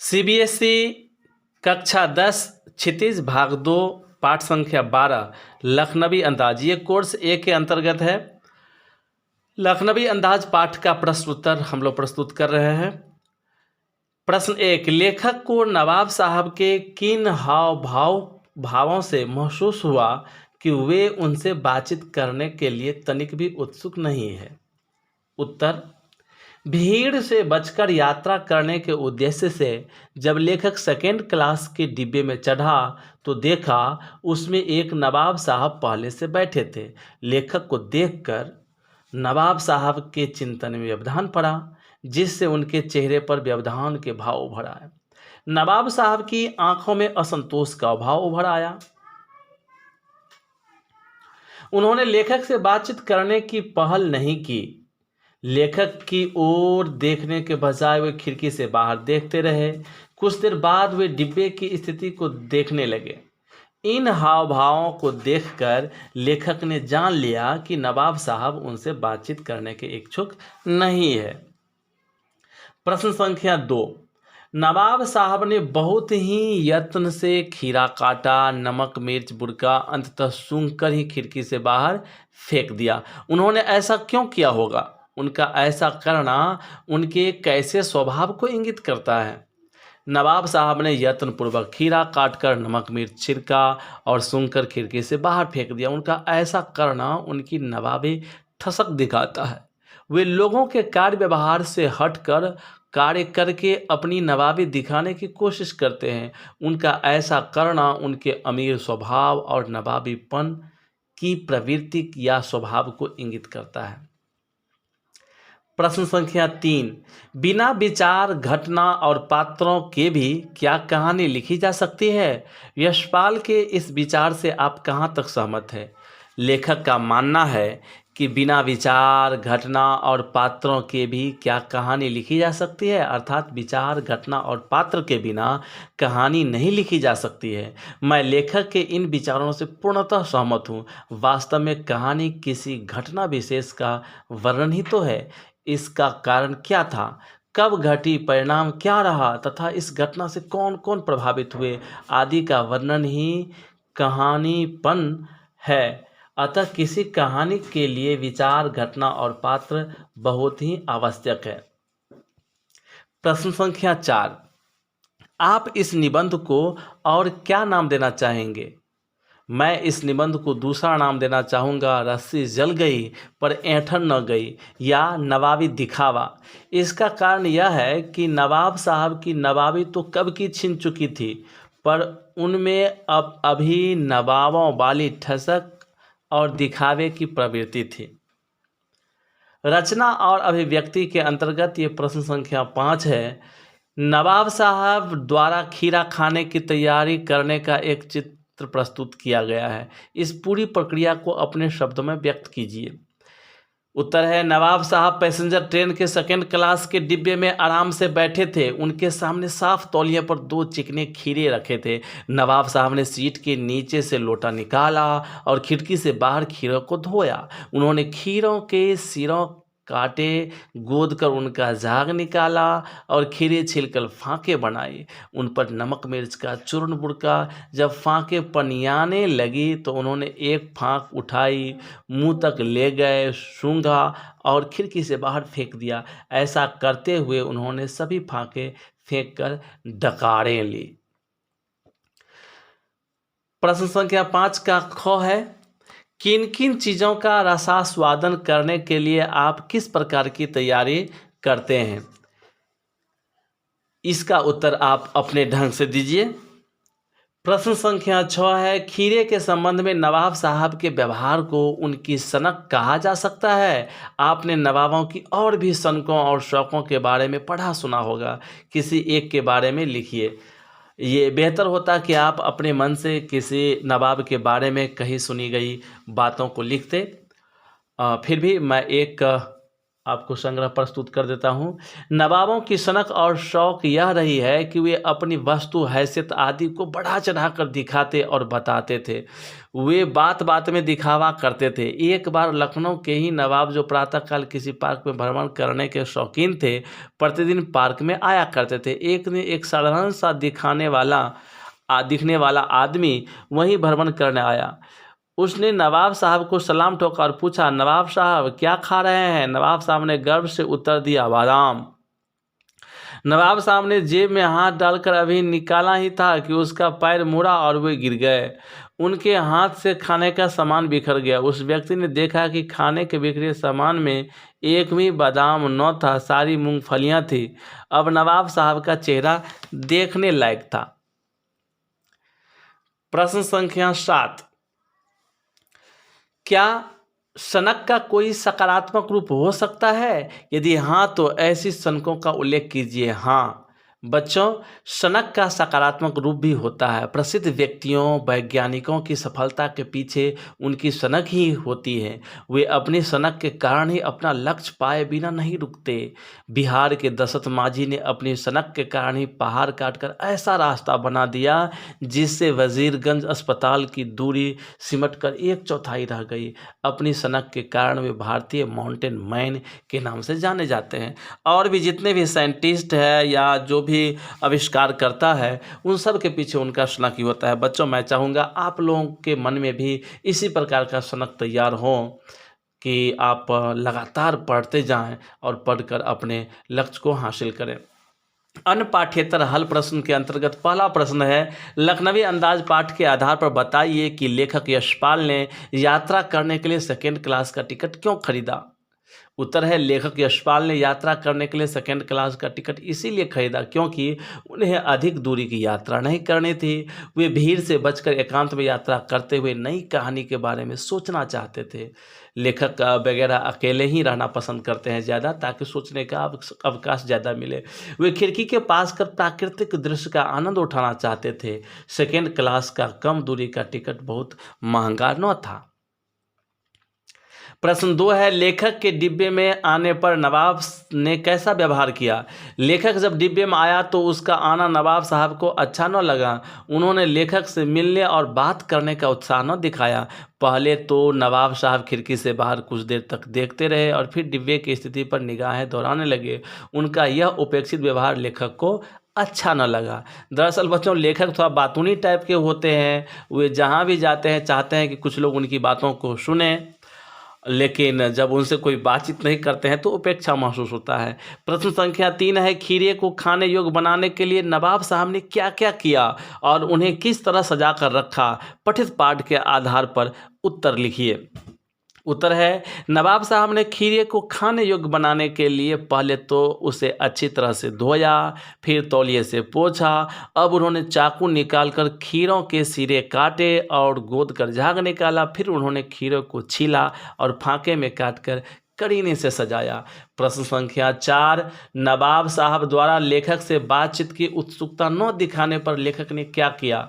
CBSE कक्षा 10 क्षितिज भाग 2 पाठ संख्या 12 लखनवी अंदाज, ये कोर्स ए के अंतर्गत है। लखनवी अंदाज पाठ का प्रश्न उत्तर हम लोग प्रस्तुत कर रहे हैं। प्रश्न 1, लेखक को नवाब साहब के किन भावों से महसूस हुआ कि वे उनसे बातचीत करने के लिए तनिक भी उत्सुक नहीं है। उत्तर, भीड़ से बचकर यात्रा करने के उद्देश्य से जब लेखक सेकेंड क्लास के डिब्बे में चढ़ा तो देखा उसमें एक नवाब साहब पहले से बैठे थे। लेखक को देखकर नवाब साहब के चिंतन में व्यवधान पड़ा, जिससे उनके चेहरे पर व्यवधान के भाव उभर आए। नवाब साहब की आंखों में असंतोष का भाव उभर आया। उन्होंने लेखक से बातचीत करने की पहल नहीं की। लेखक की ओर देखने के बजाय वे खिड़की से बाहर देखते रहे। कुछ देर बाद वे डिब्बे की स्थिति को देखने लगे। इन हाव भावों को देखकर लेखक ने जान लिया कि नवाब साहब उनसे बातचीत करने के इच्छुक नहीं है। प्रश्न संख्या 2, नवाब साहब ने बहुत ही यत्न से खीरा काटा, नमक मिर्च बुड़का, अंततः सूंघकर ही खिड़की से बाहर फेंक दिया। उन्होंने ऐसा क्यों किया होगा? उनका ऐसा करना उनके कैसे स्वभाव को इंगित करता है? नवाब साहब ने यत्नपूर्वक खीरा काटकर नमक मिर्च छिड़का और सूंघकर खिड़की से बाहर फेंक दिया। उनका ऐसा करना उनकी नवाबी ठसक दिखाता है। वे लोगों के कार्य व्यवहार से हटकर कार्य करके अपनी नवाबी दिखाने की कोशिश करते हैं। उनका ऐसा करना उनके अमीर स्वभाव और नवाबीपन की प्रवृत्ति या स्वभाव को इंगित करता है। प्रश्न संख्या 3, बिना विचार घटना और पात्रों के भी क्या कहानी लिखी जा सकती है? यशपाल के इस विचार से आप कहाँ तक सहमत हैं? लेखक का मानना है कि बिना विचार घटना और पात्रों के भी क्या कहानी लिखी जा सकती है, अर्थात विचार घटना और पात्र के बिना कहानी नहीं लिखी जा सकती है। मैं लेखक के इन विचारों से पूर्णतः सहमत हूँ। वास्तव में कहानी किसी घटना विशेष का वर्णन ही तो है। इसका कारण क्या था, कब घटी, परिणाम क्या रहा तथा इस घटना से कौन कौन प्रभावित हुए आदि का वर्णन ही कहानीपन है। अतः किसी कहानी के लिए विचार घटना और पात्र बहुत ही आवश्यक है। प्रश्न संख्या 4, आप इस निबंध को और क्या नाम देना चाहेंगे? मैं इस निबंध को दूसरा नाम देना चाहूँगा, रस्सी जल गई पर ऐंठन न गई, या नवाबी दिखावा। इसका कारण यह है कि नवाब साहब की नवाबी तो कब की छिन चुकी थी, पर उनमें अब अभी नवाबों वाली ठसक और दिखावे की प्रवृत्ति थी। रचना और अभिव्यक्ति के अंतर्गत ये प्रश्न संख्या 5 है। नवाब साहब द्वारा खीरा खाने की तैयारी करने का एक चित्र प्रस्तुत किया गया है। इस पूरी प्रक्रिया को अपने शब्दों में व्यक्त कीजिए। उत्तर है, नवाब साहब पैसेंजर ट्रेन के सेकेंड क्लास के डिब्बे में आराम से बैठे थे। उनके सामने साफ तौलिया पर 2 चिकने खीरे रखे थे। नवाब साहब ने सीट के नीचे से लोटा निकाला और खिड़की से बाहर खीरों को धोया। उन्होंने खीरों के सिरों काटे, गोद कर उनका झाग निकाला और खीरे छिलकर फांके बनाई। उन पर नमक मिर्च का चूर्ण बुड़का। जब फांके पनियाने लगी तो उन्होंने एक फांक उठाई, मुंह तक ले गए, सूंघा और खिड़की से बाहर फेंक दिया। ऐसा करते हुए उन्होंने सभी फांके फेंक कर डकारें ली। प्रश्न संख्या 5 का ख है, किन किन चीज़ों का रसास्वादन करने के लिए आप किस प्रकार की तैयारी करते हैं? इसका उत्तर आप अपने ढंग से दीजिए। प्रश्न संख्या 6 है, खीरे के संबंध में नवाब साहब के व्यवहार को उनकी सनक कहा जा सकता है? आपने नवाबों की और भी सनकों और शौकों के बारे में पढ़ा सुना होगा, किसी एक के बारे में लिखिए। ये बेहतर होता कि आप अपने मन से किसी नवाब के बारे में कही सुनी गई बातों को लिखते। फिर भी मैं एक आपको संग्रह प्रस्तुत कर देता हूँ। नवाबों की सनक और शौक यह रही है कि वे अपनी वस्तु हैसियत आदि को बढ़ा चढ़ा कर दिखाते और बताते थे। वे बात बात में दिखावा करते थे। एक बार लखनऊ के ही नवाब, जो प्रातःकाल किसी पार्क में भ्रमण करने के शौकीन थे, प्रतिदिन पार्क में आया करते थे। एक दिन एक साधारण सा दिखने वाला आदमी वहीं भ्रमण करने आया। उसने नवाब साहब को सलाम ठोका और पूछा, नवाब साहब क्या खा रहे हैं? नवाब साहब ने गर्व से उत्तर दिया, बादाम। नवाब साहब ने जेब में हाथ डालकर अभी निकाला ही था कि उसका पैर मुड़ा और वे गिर गए। उनके हाथ से खाने का सामान बिखर गया। उस व्यक्ति ने देखा कि खाने के बिखरे सामान में एक भी बादाम न था, सारी मूंगफलियां थी। अब नवाब साहब का चेहरा देखने लायक था। प्रश्न संख्या 7, क्या सनक का कोई सकारात्मक रूप हो सकता है? यदि हाँ तो ऐसी सनकों का उल्लेख कीजिए। हाँ बच्चों, सनक का सकारात्मक रूप भी होता है। प्रसिद्ध व्यक्तियों, वैज्ञानिकों की सफलता के पीछे उनकी सनक ही होती है। वे अपनी सनक के कारण ही अपना लक्ष्य पाए बिना नहीं रुकते। बिहार के दशरथ माझी ने अपनी सनक के कारण ही पहाड़ काटकर ऐसा रास्ता बना दिया जिससे वजीरगंज अस्पताल की दूरी सिमटकर 1/4 रह गई। अपनी सनक के कारण वे भारतीय माउंटेन मैन के नाम से जाने जाते हैं। और भी जितने भी साइंटिस्ट हैं या जो भी आविष्कार करता है, उन सब के पीछे उनका सनक ही होता है। बच्चों, मैं चाहूँगा आप लोगों के मन में भी इसी प्रकार का सनक तैयार हो कि आप लगातार पढ़ते जाएं और पढ़कर अपने लक्ष्य को हासिल करें। अन्य पाठ्येतर हल प्रश्न के अंतर्गत पहला प्रश्न है, लखनवी अंदाज पाठ के आधार पर बताइए कि लेखक यशपाल ने यात्रा करने के लिए सेकेंड क्लास का टिकट क्यों खरीदा। उत्तर है, लेखक यशपाल ने यात्रा करने के लिए सेकेंड क्लास का टिकट इसीलिए खरीदा क्योंकि उन्हें अधिक दूरी की यात्रा नहीं करनी थी। वे भीड़ से बचकर एकांत में यात्रा करते हुए नई कहानी के बारे में सोचना चाहते थे। लेखक वगैरह अकेले ही रहना पसंद करते हैं ज़्यादा, ताकि सोचने का अवकाश ज़्यादा मिले। वे खिड़की के पास कर प्राकृतिक दृश्य का आनंद उठाना चाहते थे। सेकेंड क्लास का कम दूरी का टिकट बहुत महंगा न था। प्रश्न 2 है, लेखक के डिब्बे में आने पर नवाब ने कैसा व्यवहार किया। लेखक जब डिब्बे में आया तो उसका आना नवाब साहब को अच्छा न लगा। उन्होंने लेखक से मिलने और बात करने का उत्साह न दिखाया। पहले तो नवाब साहब खिड़की से बाहर कुछ देर तक देखते रहे और फिर डिब्बे की स्थिति पर निगाहें दौड़ाने लगे। उनका यह उपेक्षित व्यवहार लेखक को अच्छा न लगा। दरअसल बच्चों, लेखक थोड़ा बातूनी टाइप के होते हैं। वे जहाँ भी जाते हैं चाहते हैं कि कुछ लोग उनकी बातों को सुने, लेकिन जब उनसे कोई बातचीत नहीं करते हैं तो उपेक्षा महसूस होता है। प्रश्न संख्या 3 है, खीरे को खाने योग्य बनाने के लिए नवाब साहब ने क्या क्या किया और उन्हें किस तरह सजा कर रखा। पठित पाठ के आधार पर उत्तर लिखिए। उत्तर है, नवाब साहब ने खीरे को खाने योग्य बनाने के लिए पहले तो उसे अच्छी तरह से धोया, फिर तौलिए से पोंछा। अब उन्होंने चाकू निकालकर खीरों के सिरे काटे और गोद कर झाग निकाला। फिर उन्होंने खीरों को छीला और फांके में काटकर करीने से सजाया। प्रश्न संख्या 4, नवाब साहब द्वारा लेखक से बातचीत की उत्सुकता न दिखाने पर लेखक ने क्या किया।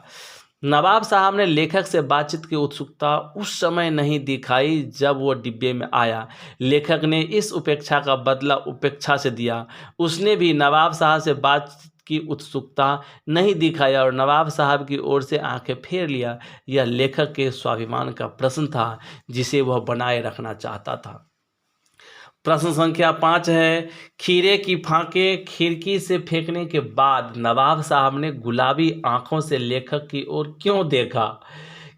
नवाब साहब ने लेखक से बातचीत की उत्सुकता उस समय नहीं दिखाई जब वो डिब्बे में आया। लेखक ने इस उपेक्षा का बदला उपेक्षा से दिया। उसने भी नवाब साहब से बातचीत की उत्सुकता नहीं दिखाया और नवाब साहब की ओर से आंखें फेर लिया। यह लेखक के स्वाभिमान का प्रश्न था जिसे वह बनाए रखना चाहता था। प्रश्न संख्या 5 है, खीरे की फांके खिड़की से फेंकने के बाद नवाब साहब ने गुलाबी आंखों से लेखक की ओर क्यों देखा।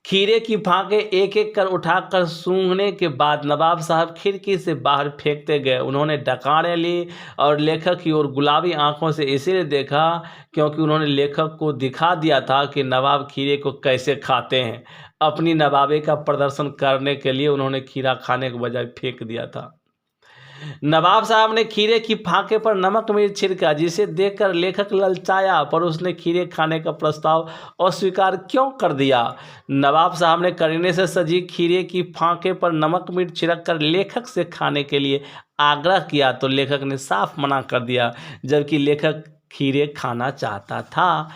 खीरे की फांके एक एक कर उठाकर सूंघने के बाद नवाब साहब खिड़की से बाहर फेंकते गए। उन्होंने डकारें ली और लेखक की ओर गुलाबी आंखों से इसीलिए देखा क्योंकि उन्होंने लेखक को दिखा दिया था कि नवाब खीरे को कैसे खाते हैं। अपनी नवाबे का प्रदर्शन करने के लिए उन्होंने खीरा खाने के बजाय फेंक दिया था। नवाब साहब ने खीरे की फांके पर नमक मिर्च छिड़का, जिसे देखकर लेखक ललचाया, पर उसने खीरे खाने का प्रस्ताव अस्वीकार क्यों कर दिया। नवाब साहब ने करीने से सजी खीरे की फांके पर नमक मिर्च छिड़क कर लेखक से खाने के लिए आग्रह किया तो लेखक ने साफ मना कर दिया, जबकि लेखक खीरे खाना चाहता था।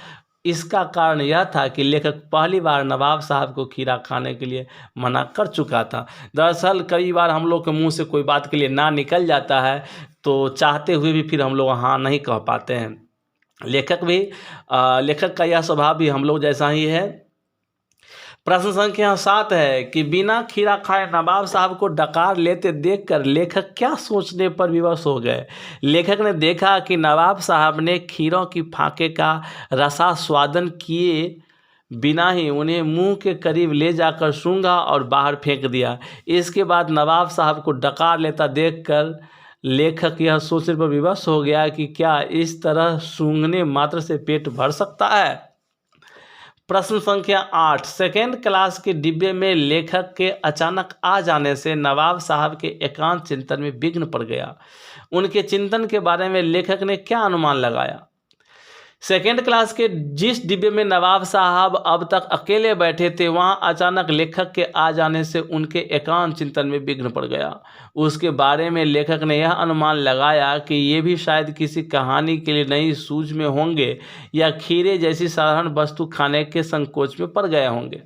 इसका कारण यह था कि लेखक पहली बार नवाब साहब को खीरा खाने के लिए मना कर चुका था। दरअसल कई बार हम लोग के मुंह से कोई बात के लिए ना निकल जाता है, तो चाहते हुए भी फिर हम लोग हाँ नहीं कह पाते हैं। लेखक का यह स्वभाव भी हम लोग जैसा ही है। प्रश्न संख्या 7 है कि बिना खीरा खाए नवाब साहब को डकार लेते देखकर लेखक क्या सोचने पर विवश हो गए। लेखक ने देखा कि नवाब साहब ने खीरों की फाके का रसास्वादन किए बिना ही उन्हें मुंह के करीब ले जाकर सूंघा और बाहर फेंक दिया। इसके बाद नवाब साहब को डकार लेता देखकर लेखक यह सोचने पर विवश हो गया कि क्या इस तरह सूंघने मात्र से पेट भर सकता है। प्रश्न संख्या 8, सेकेंड क्लास के डिब्बे में लेखक के अचानक आ जाने से नवाब साहब के एकांत चिंतन में विघ्न पड़ गया। उनके चिंतन के बारे में लेखक ने क्या अनुमान लगाया। सेकेंड क्लास के जिस डिब्बे में नवाब साहब अब तक अकेले बैठे थे, वहां अचानक लेखक के आ जाने से उनके एकांत चिंतन में विघ्न पड़ गया। उसके बारे में लेखक ने यह अनुमान लगाया कि ये भी शायद किसी कहानी के लिए नई सूझ में होंगे या खीरे जैसी साधारण वस्तु खाने के संकोच में पड़ गए होंगे।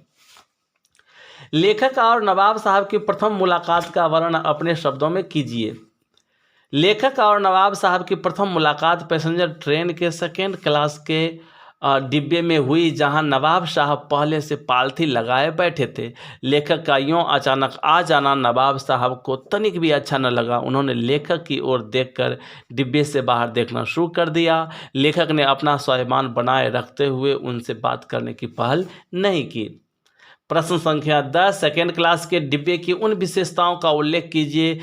लेखक और नवाब साहब की प्रथम मुलाकात का वर्णन अपने शब्दों में कीजिए। लेखक और नवाब साहब की प्रथम मुलाकात पैसेंजर ट्रेन के सेकेंड क्लास के डिब्बे में हुई, जहां नवाब साहब पहले से पालथी लगाए बैठे थे। लेखक का यूं अचानक आ जाना नवाब साहब को तनिक भी अच्छा न लगा। उन्होंने लेखक की ओर देखकर डिब्बे से बाहर देखना शुरू कर दिया। लेखक ने अपना स्वाभिमान बनाए रखते हुए उनसे बात करने की पहल नहीं की। प्रश्न संख्या 10, सेकेंड क्लास के डिब्बे की उन विशेषताओं का उल्लेख कीजिए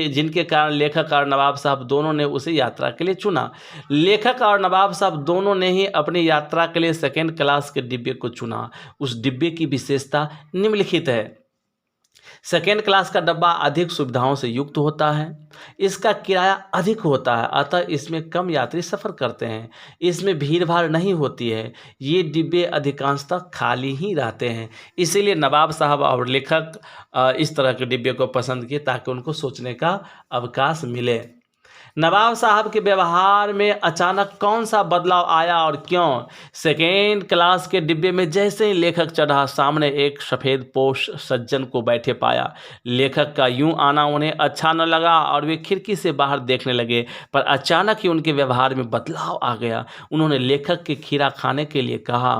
जिनके कारण लेखक और नवाब साहब दोनों ने उसे यात्रा के लिए चुना। लेखक और नवाब साहब दोनों ने ही अपनी यात्रा के लिए सेकेंड क्लास के डिब्बे को चुना। उस डिब्बे की विशेषता निम्नलिखित है। सेकेंड क्लास का डब्बा अधिक सुविधाओं से युक्त होता है। इसका किराया अधिक होता है, अतः इसमें कम यात्री सफ़र करते हैं। इसमें भीड़ भाड़ नहीं होती है। ये डिब्बे अधिकांशतः खाली ही रहते हैं। इसीलिए नवाब साहब और लेखक इस तरह के डिब्बे को पसंद किए ताकि उनको सोचने का अवकाश मिले। नवाब साहब के व्यवहार में अचानक कौन सा बदलाव आया और क्यों। सेकेंड क्लास के डिब्बे में जैसे ही लेखक चढ़ा, सामने एक सफ़ेद पोश सज्जन को बैठे पाया। लेखक का यूं आना उन्हें अच्छा न लगा और वे खिड़की से बाहर देखने लगे, पर अचानक ही उनके व्यवहार में बदलाव आ गया। उन्होंने लेखक के खीरा खाने के लिए कहा।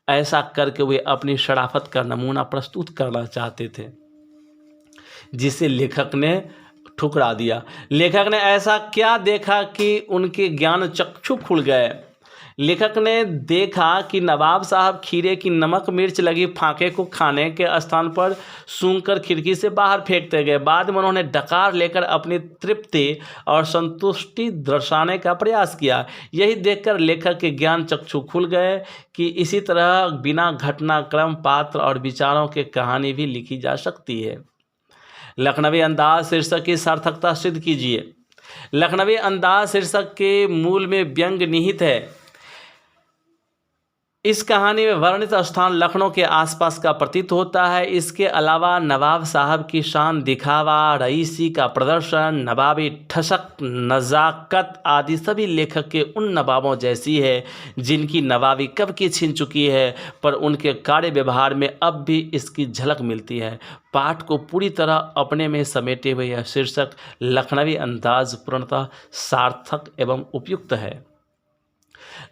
ऐसा करके वे अपनी शराफत का नमूना प्रस्तुत करना चाहते थे, जिसे लेखक ने ठुकरा दिया। लेखक ने ऐसा क्या देखा कि उनके ज्ञान चक्षु खुल गए। लेखक ने देखा कि नवाब साहब खीरे की नमक मिर्च लगी फाके को खाने के स्थान पर सूंघकर खिड़की से बाहर फेंकते गए। बाद में उन्होंने डकार लेकर अपनी तृप्ति और संतुष्टि दर्शाने का प्रयास किया। यही देखकर लेखक के ज्ञान चक्षु खुल गए कि इसी तरह बिना घटनाक्रम, पात्र और विचारों के कहानी भी लिखी जा सकती है। लखनवी अंदाज शीर्षक की सार्थकता सिद्ध कीजिए। लखनवी अंदाज शीर्षक के मूल में व्यंग निहित है। इस कहानी में वर्णित स्थान लखनऊ के आसपास का प्रतीत होता है। इसके अलावा नवाब साहब की शान, दिखावा, रईसी का प्रदर्शन, नवाबी ठसक, नज़ाकत आदि सभी लेखक के उन नवाबों जैसी है जिनकी नवाबी कब की छिन चुकी है, पर उनके कार्य व्यवहार में अब भी इसकी झलक मिलती है। पाठ को पूरी तरह अपने में समेटे हुए यह शीर्षक लखनवी अंदाज पूर्णतः सार्थक एवं उपयुक्त है।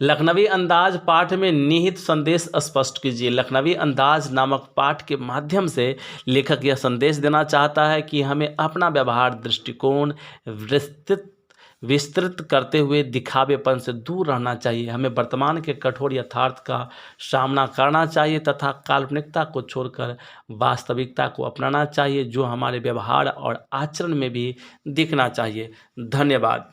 लखनवी अंदाज पाठ में निहित संदेश स्पष्ट कीजिए। लखनवी अंदाज नामक पाठ के माध्यम से लेखक यह संदेश देना चाहता है कि हमें अपना व्यवहार दृष्टिकोण विस्तृत करते हुए दिखावेपन से दूर रहना चाहिए। हमें वर्तमान के कठोर यथार्थ का सामना करना चाहिए तथा काल्पनिकता को छोड़कर वास्तविकता को अपनाना चाहिए, जो हमारे व्यवहार और आचरण में भी दिखना चाहिए। धन्यवाद।